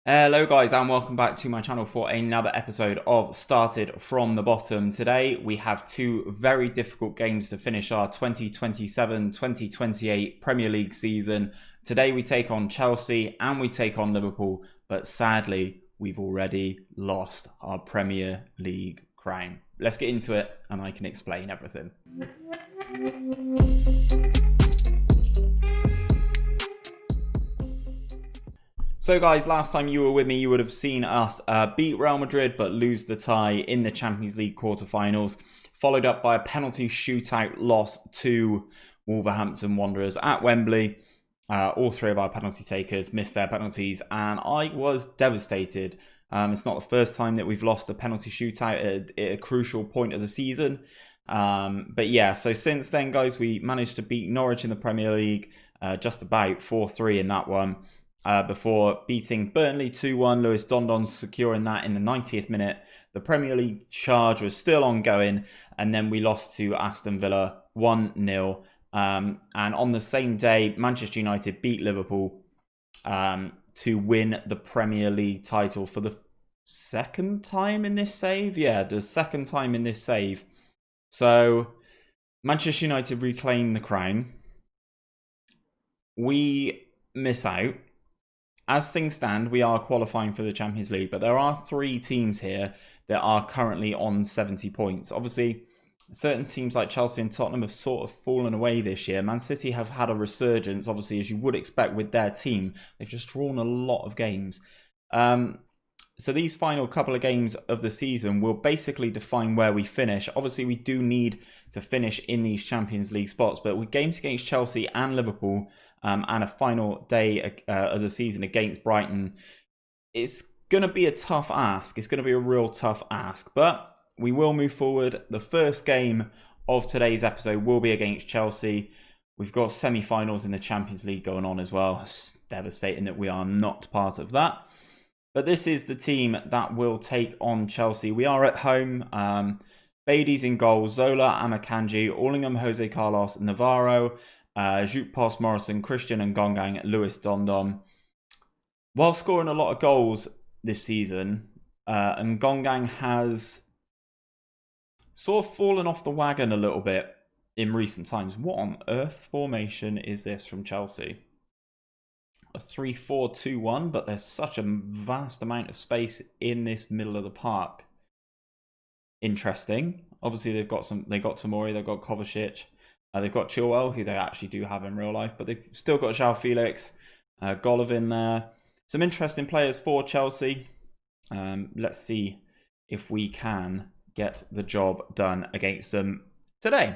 Hello guys and welcome back to my channel for another episode of Started From the Bottom. Today we have two very difficult games to finish our 2027-2028 Premier League season. Today we take on Chelsea and we take on Liverpool, but sadly we've already lost our Premier League crown. Let's get into it and I can explain everything. So guys, last time you were with me, you would have seen us beat Real Madrid but lose the tie in the Champions League quarterfinals, followed up by a penalty shootout loss to Wolverhampton Wanderers at Wembley. All three of our penalty takers missed their penalties and I was devastated. It's not the first time that we've lost a penalty shootout at a crucial point of the season. But yeah, so since then guys, we managed to beat Norwich in the Premier League, just about 4-3 in that one. Before beating Burnley 2-1, Lewis Dondon securing that in the 90th minute. The Premier League charge was still ongoing, and then we lost to Aston Villa 1-0. And on the same day, Manchester United beat Liverpool to win the Premier League title for the second time in this save. Yeah, the second time in this save. So Manchester United reclaim the crown. We miss out. As things stand, we are qualifying for the Champions League, but there are three teams here that are currently on 70 points. Obviously, certain teams like Chelsea and Tottenham have sort of fallen away this year. Man City have had a resurgence, obviously, as you would expect with their team. They've just drawn a lot of games. So these final couple of games of the season will basically define where we finish. Obviously, we do need to finish in these Champions League spots, but with games against Chelsea and Liverpool and a final day of the season against Brighton, it's going to be a tough ask. It's going to be a real tough ask, but we will move forward. The first game of today's episode will be against Chelsea. We've got semi-finals in the Champions League going on as well. It's devastating that we are not part of that. But this is the team that will take on Chelsea. We are at home. Bailey's in goal. Zola, Amakanji, Allingham, Jose Carlos, Navarro, Jupp Post, Morrison, Christian and Gongang, Lewis Dondon. While scoring a lot of goals this season, and Gongang has sort of fallen off the wagon a little bit in recent times. What on earth formation is this from Chelsea? A 3-4-2-1, but there's such a vast amount of space in this middle of the park. Interesting. Obviously, they got Tomori, they've got Kovacic, they've got Chilwell, who they actually do have in real life, but they've still got João Felix, Golovin there. Some interesting players for Chelsea. Let's see if we can get the job done against them today.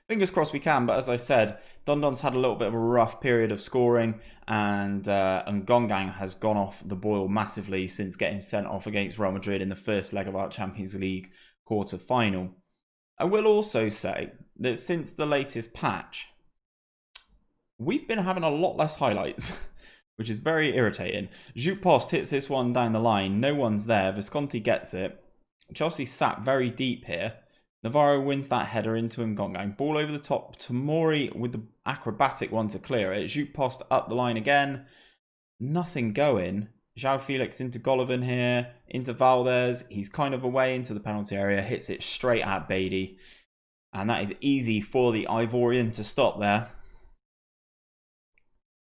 Fingers crossed we can, but as I said, Dondon's had a little bit of a rough period of scoring, and Gongang has gone off the boil massively since getting sent off against Real Madrid in the first leg of our Champions League quarter-final. I will also say that since the latest patch, we've been having a lot less highlights, which is very irritating. Jupp Post hits this one down the line, no one's there, Visconti gets it. Chelsea sat very deep here. Navarro wins that header into Ngongang. Ball over the top. Tomori with the acrobatic one to clear it. Jupp Post up the line again. Nothing going. João Felix into Golovin here. Into Valdez. He's kind of away into the penalty area. Hits it straight at Beatty. And that is easy for the Ivorian to stop there.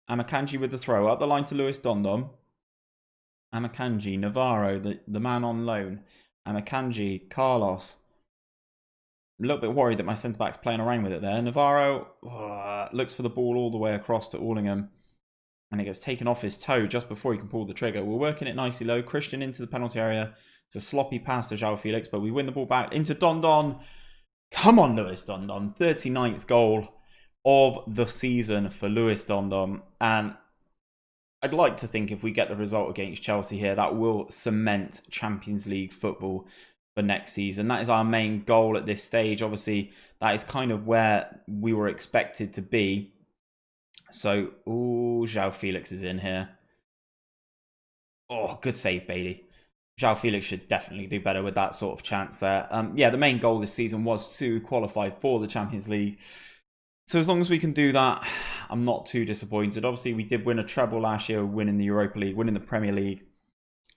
Amakanji with the throw. Up the line to Lewis Dondon. Amakanji. Navarro, the man on loan. Amakanji. Carlos. A little bit worried that my centre-back's playing around with it there. Navarro looks for the ball all the way across to Allingham. And it gets taken off his toe just before he can pull the trigger. We're working it nicely low. Christian into the penalty area. It's a sloppy pass to João Felix, but we win the ball back into Dondon. Come on, Lewis Dondon. 39th goal of the season for Lewis Dondon. And I'd like to think if we get the result against Chelsea here, that will cement Champions League football for next season. That is our main goal at this stage. Obviously, that is kind of where we were expected to be. So, João Felix is in here. Oh, good save, Bailey. João Felix should definitely do better with that sort of chance there. Yeah, the main goal this season was to qualify for the Champions League. So as long as we can do that, I'm not too disappointed. Obviously, we did win a treble last year, winning the Europa League, winning the Premier League.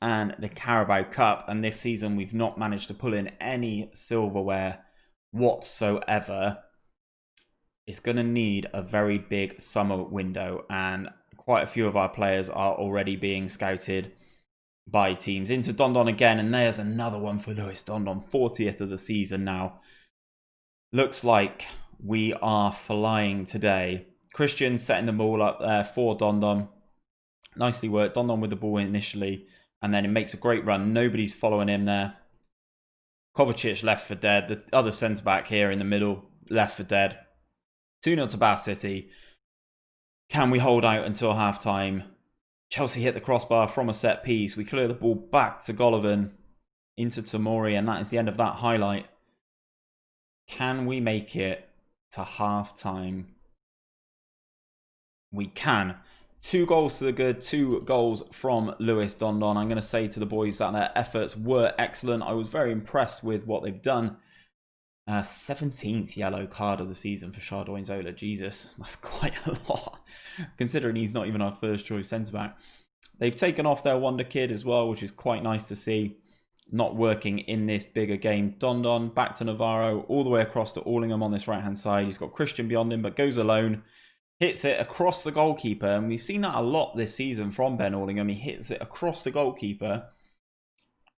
and the Carabao Cup. And this season, we've not managed to pull in any silverware whatsoever. It's going to need a very big summer window, and quite a few of our players are already being scouted by teams. Into Dondon again, and there's another one for Lewis Dondon, 40th of the season now. Looks like we are flying today. Christian setting the ball up there for Dondon. Nicely worked. Dondon with the ball initially, and then it makes a great run. Nobody's following him there. Kovacic left for dead. The other centre-back here in the middle left for dead. 2-0 to Bath City. Can we hold out until half-time? Chelsea hit the crossbar from a set piece. We clear the ball back to Golovin into Tomori, and that is the end of that highlight. Can we make it to half-time? We can. 2 goals to the good, 2 goals from Lewis Dondon. I'm going to say to the boys that their efforts were excellent. I was very impressed with what they've done. 17th yellow card of the season for Xardoin Zola. Jesus, that's quite a lot, considering he's not even our first choice centre-back. They've taken off their wonder kid as well, which is quite nice to see. Not working in this bigger game. Dondon back to Navarro, all the way across to Allingham on this right-hand side. He's got Christian beyond him, but goes alone. Hits it across the goalkeeper, and we've seen that a lot this season from Ben Allingham. He hits it across the goalkeeper.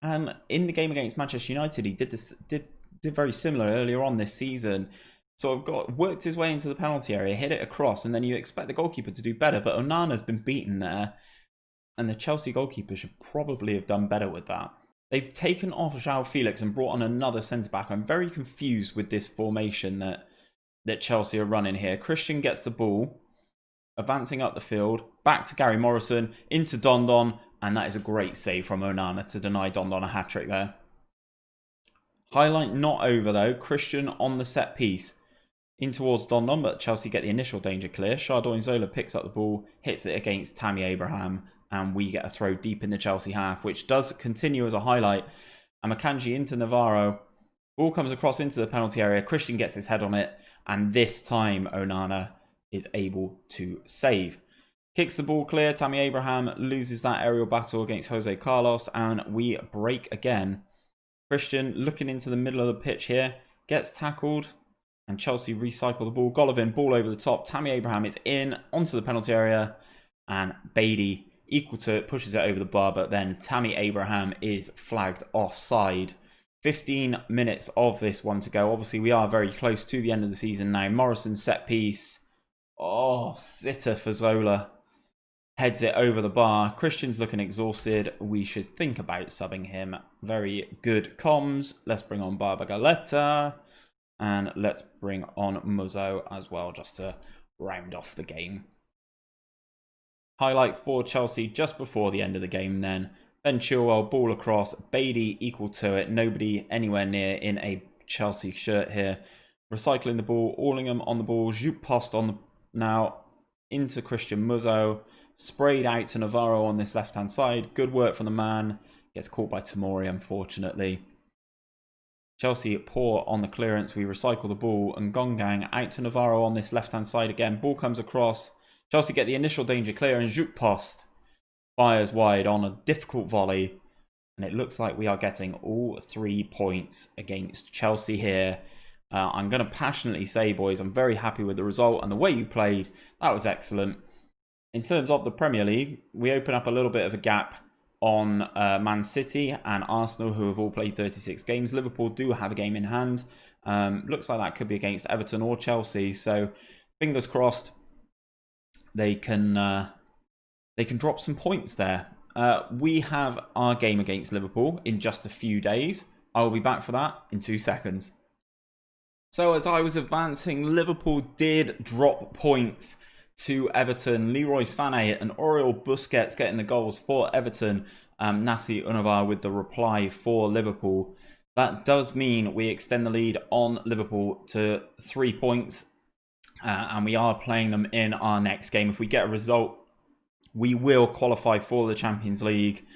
And in the game against Manchester United, he did very similar earlier on this season. So worked his way into the penalty area, hit it across, and then you expect the goalkeeper to do better. But Onana's been beaten there, and the Chelsea goalkeeper should probably have done better with that. They've taken off João Felix and brought on another centre-back. I'm very confused with this formation that Chelsea are running here. Christian gets the ball, advancing up the field, back to Gary Morrison, into Dondon, and that is a great save from Onana to deny Dondon a hat-trick there. Highlight not over though. Christian on the set piece. In towards Dondon, but Chelsea get the initial danger clear. Xardoin Zola picks up the ball, hits it against Tammy Abraham, and we get a throw deep in the Chelsea half, which does continue as a highlight. And Akanji into Navarro. Ball comes across into the penalty area. Christian gets his head on it, and this time Onana is able to save. Kicks the ball clear. Tammy Abraham loses that aerial battle against Jose Carlos, and we break again. Christian looking into the middle of the pitch here, gets tackled, and Chelsea recycle the ball. Golovin, ball over the top. Tammy Abraham is in onto the penalty area, and Beatty, equal to it, pushes it over the bar, but then Tammy Abraham is flagged offside. 15 minutes of this one to go. Obviously, we are very close to the end of the season now. Morrison set piece. Oh, sitter for Zola. Heads it over the bar. Christian's looking exhausted. We should think about subbing him. Very good comms. Let's bring on Barba Galetta. And let's bring on Muzzo as well, just to round off the game. Highlight for Chelsea just before the end of the game then. Ben Chilwell, ball across. Beatty equal to it. Nobody anywhere near in a Chelsea shirt here. Recycling the ball. Allingham on the ball. Jupp Post on the now into Christian Muzzo. Sprayed out to Navarro on this left-hand side. Good work from the man. Gets caught by Tomori, unfortunately. Chelsea poor on the clearance. We recycle the ball. And Gongang out to Navarro on this left-hand side again. Ball comes across. Chelsea get the initial danger clear. And Jupp Post fires wide on a difficult volley. And it looks like we are getting all 3 points against Chelsea here. I'm going to passionately say, boys, I'm very happy with the result. And the way you played, that was excellent. In terms of the Premier League, we open up a little bit of a gap on Man City and Arsenal, who have all played 36 games. Liverpool do have a game in hand. Looks like that could be against Everton or Chelsea. So fingers crossed they can drop some points there. We have our game against Liverpool in just a few days. I will be back for that in 2 seconds. So as I was advancing, Liverpool did drop points to Everton. Leroy Sané and Oriol Busquets getting the goals for Everton. Nassi Unavar with the reply for Liverpool. That does mean we extend the lead on Liverpool to 3 points. And we are playing them in our next game. If we get a result, we will qualify for the Champions League.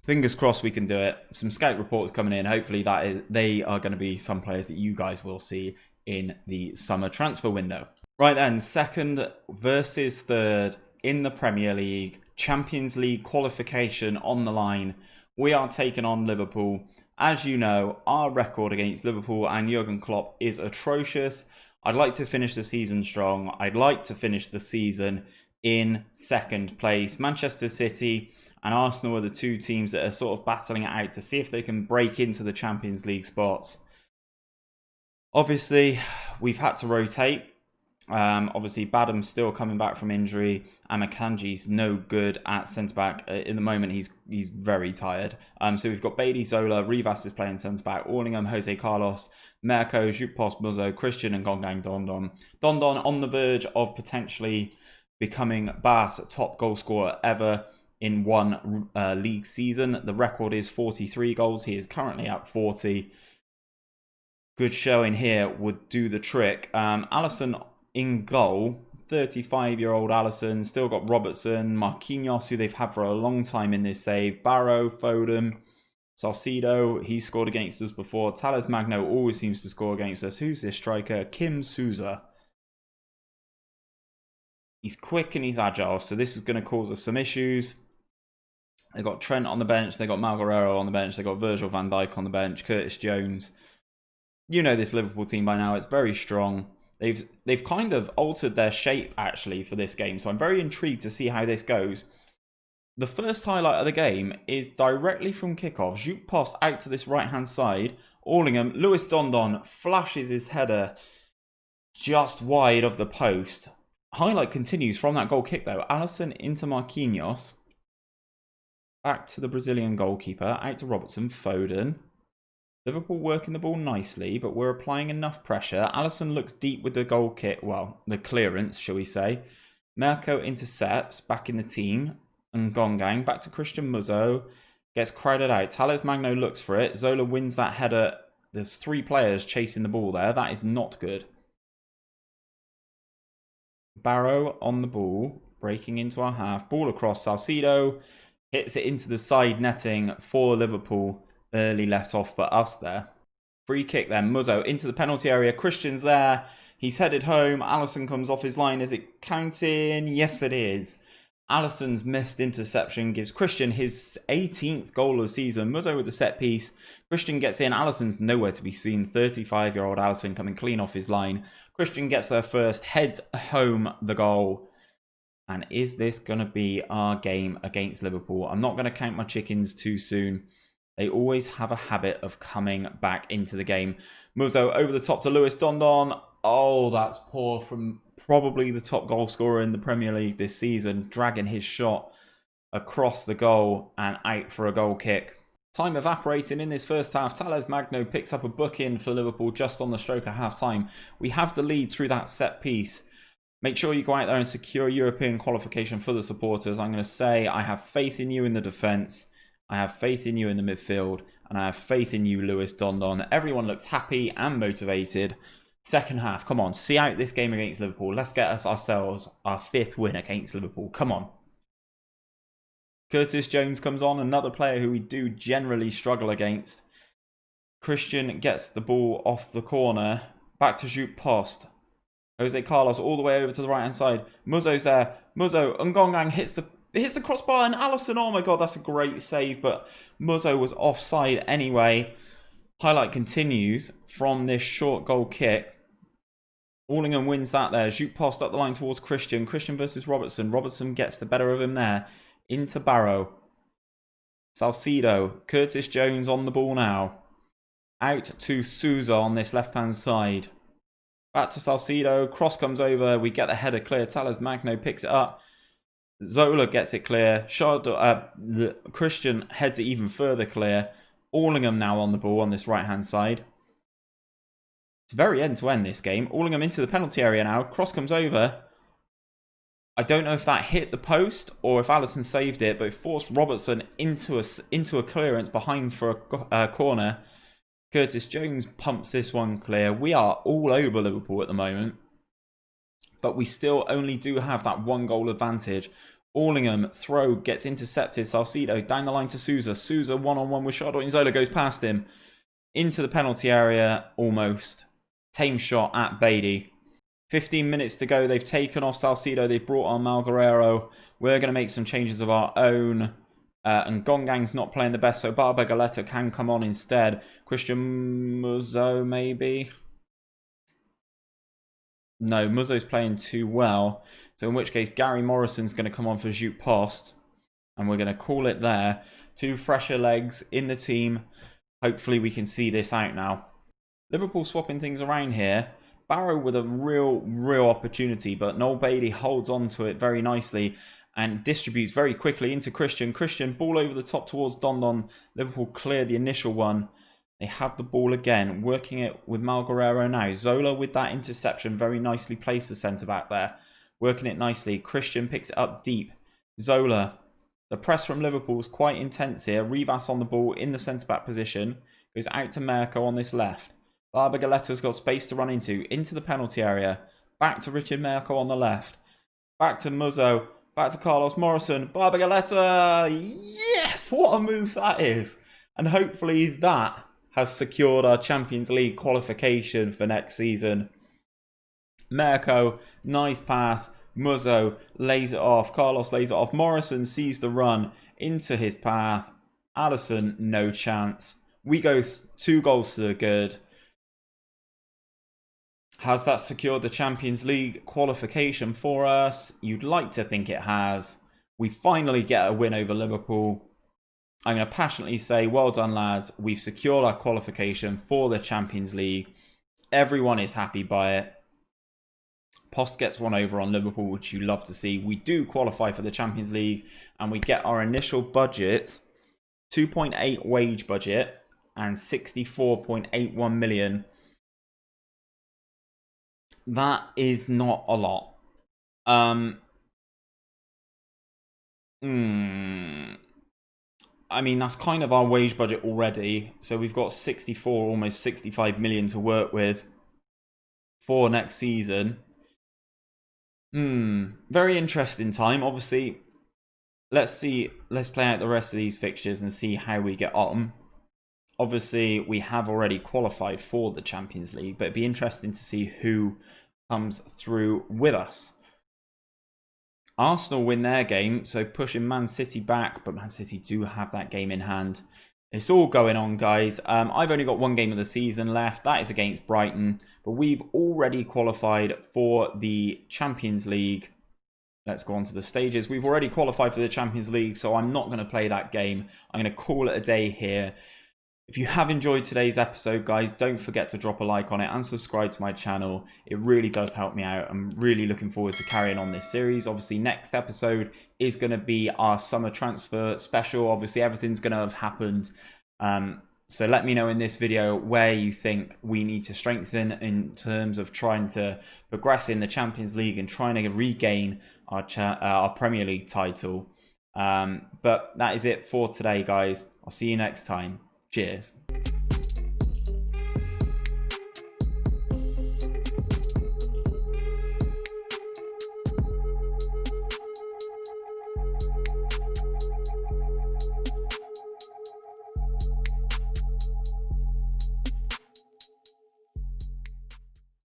Fingers crossed we can do it. Some scout reports coming in. Hopefully they are going to be some players that you guys will see in the summer transfer window. Right then, second versus third in the Premier League. Champions League qualification on the line. We are taking on Liverpool. As you know, our record against Liverpool and Jurgen Klopp is atrocious. I'd like to finish the season strong. I'd like to finish the season in second place. Manchester City and Arsenal are the two teams that are sort of battling it out to see if they can break into the Champions League spots. Obviously, we've had to rotate. Obviously, Badham's still coming back from injury, and Akanji's no good at centre-back. In the moment, he's very tired. So we've got Bailey, Zola, Rivas is playing centre-back, Orlingham, Jose Carlos, Merco, Juppos, Muzo, Christian, and Gongang Dondon. Dondon on the verge of potentially becoming Bath's top goal scorer ever in one league season. The record is 43 goals. He is currently at 40. Good showing here would do the trick. Alisson in goal, 35-year-old Alisson. Still got Robertson, Marquinhos, who they've had for a long time in this save. Barrow, Foden, Salcido. He scored against us before. Tales Magno always seems to score against us. Who's this striker? Kim Souza. He's quick and he's agile, so this is going to cause us some issues. They've got Trent on the bench. They've got Malguerrero on the bench. They've got Virgil van Dijk on the bench. Curtis Jones. You know this Liverpool team by now. It's very strong. They've kind of altered their shape, actually, for this game. So I'm very intrigued to see how this goes. The first highlight of the game is directly from kickoff. Jupp Post out to this right-hand side. Orlingham. Lewis Dondon flashes his header just wide of the post. Highlight continues from that goal kick, though. Alisson into Marquinhos. Back to the Brazilian goalkeeper. Out to Robertson. Foden. Liverpool working the ball nicely, but we're applying enough pressure. Alisson looks deep with the goal kick. Well, the clearance, shall we say. Merco intercepts. Back in the team. And Gongang. Back to Christian Muzzo. Gets crowded out. Tales Magno looks for it. Zola wins that header. There's 3 players chasing the ball there. That is not good. Barrow on the ball. Breaking into our half. Ball across. Salcido hits it into the side netting for Liverpool. Early let off for us there. Free kick then. Muzzo into the penalty area. Christian's there. He's headed home. Alisson comes off his line. Is it counting? Yes, it is. Alisson's missed interception gives Christian his 18th goal of the season. Muzzo with the set piece. Christian gets in. Alisson's nowhere to be seen. 35-year-old Alisson coming clean off his line. Christian gets there first. Heads home the goal. And is this going to be our game against Liverpool? I'm not going to count my chickens too soon. They always have a habit of coming back into the game. Muzzo over the top to Lewis Dondon. Oh, that's poor from probably the top goal scorer in the Premier League this season. Dragging his shot across the goal and out for a goal kick. Time evaporating in this first half. Tales Magno picks up a book-in for Liverpool just on the stroke of half-time. We have the lead through that set piece. Make sure you go out there and secure European qualification for the supporters. I'm going to say I have faith in you in the defence. I have faith in you in the midfield, and I have faith in you, Lewis Dondon. Everyone looks happy and motivated. Second half, come on, see out this game against Liverpool. Let's get ourselves our 5th win against Liverpool. Come on. Curtis Jones comes on, another player who we do generally struggle against. Christian gets the ball off the corner. Back to Jupp Post. Jose Carlos all the way over to the right-hand side. Muzzo's there. Muzzo, Ngongang hits the crossbar and Alisson, oh my god, that's a great save, but Muzzo was offside anyway. Highlight continues from this short goal kick. Orlingham wins that there. Jupp Post up the line towards Christian. Christian versus Robertson. Robertson gets the better of him there. Into Barrow. Salcido. Curtis Jones on the ball now. Out to Souza on this left-hand side. Back to Salcido. Cross comes over. We get the header clear. Tales Magno picks it up. Zola gets it clear. Christian heads it even further clear. Orlingham now on the ball on this right-hand side. It's very end-to-end this game. Orlingham into the penalty area now. Cross comes over. I don't know if that hit the post or if Alisson saved it, but it forced Robertson into a clearance behind for a corner. Curtis Jones pumps this one clear. We are all over Liverpool at the moment. But we still only do have that 1 goal advantage. Orlingham throw gets intercepted. Salcido down the line to Souza. Souza one-on-one with Chardot. Zola goes past him. Into the penalty area almost. Tame shot at Beatty. 15 minutes to go. They've taken off Salcido. They've brought on Malguerrero. We're going to make some changes of our own. And Gongang's not playing the best, so Barber Galetta can come on instead. Christian Muzzo, maybe? No, Muzzo's playing too well. So in which case, Gary Morrison's going to come on for Jute Post. And we're going to call it there. 2 fresher legs in the team. Hopefully we can see this out now. Liverpool swapping things around here. Barrow with a real opportunity, but Noel Bailey holds on to it very nicely and distributes very quickly into Christian. Christian, ball over the top towards Don. Liverpool clear the initial one. They have the ball again, working it with Malguerrero now. Zola with that interception, very nicely placed the centre-back there. Working it nicely. Christian picks it up deep. Zola. The press from Liverpool is quite intense here. Rivas on the ball in the centre-back position. Goes out to Merco on this left. Barber Galetta's got space to run into the penalty area. Back to Richard Merco on the left. Back to Muzzo. Back to Carlos Morrison. Barber Galetta. Yes! What a move that is. And hopefully that has secured our Champions League qualification for next season. Merco, nice pass. Muzzo lays it off. Carlos lays it off. Morrison sees the run into his path. Addison, no chance. We go 2 goals to the good. Has that secured the Champions League qualification for us? You'd like to think it has. We finally get a win over Liverpool. I'm going to passionately say, well done, lads. We've secured our qualification for the Champions League. Everyone is happy by it. Post gets one over on Liverpool, which you love to see. We do qualify for the Champions League, and we get our initial budget, 2.8 wage budget, and 64.81 million. That is not a lot. I mean, that's kind of our wage budget already. So we've got 64, almost 65 million to work with for next season. Very interesting time. Obviously, let's play out the rest of these fixtures and see how we get on. Obviously, we have already qualified for the Champions League, but it'd be interesting to see who comes through with us. Arsenal win their game, so pushing Man City back, but Man City do have that game in hand. It's all going on, guys. I've only got 1 game of the season left. That is against Brighton, but we've already qualified for the Champions League. Let's go on to the stages. We've already qualified for the Champions League, so I'm not going to play that game. I'm going to call it a day here. If you have enjoyed today's episode, guys, don't forget to drop a like on it and subscribe to my channel. It really does help me out. I'm really looking forward to carrying on this series. Obviously, next episode is going to be our summer transfer special. Obviously, everything's going to have happened. So let me know in this video where you think we need to strengthen in terms of trying to progress in the Champions League and trying to regain our Premier League title. But that is it for today, guys. I'll see you next time. Cheers.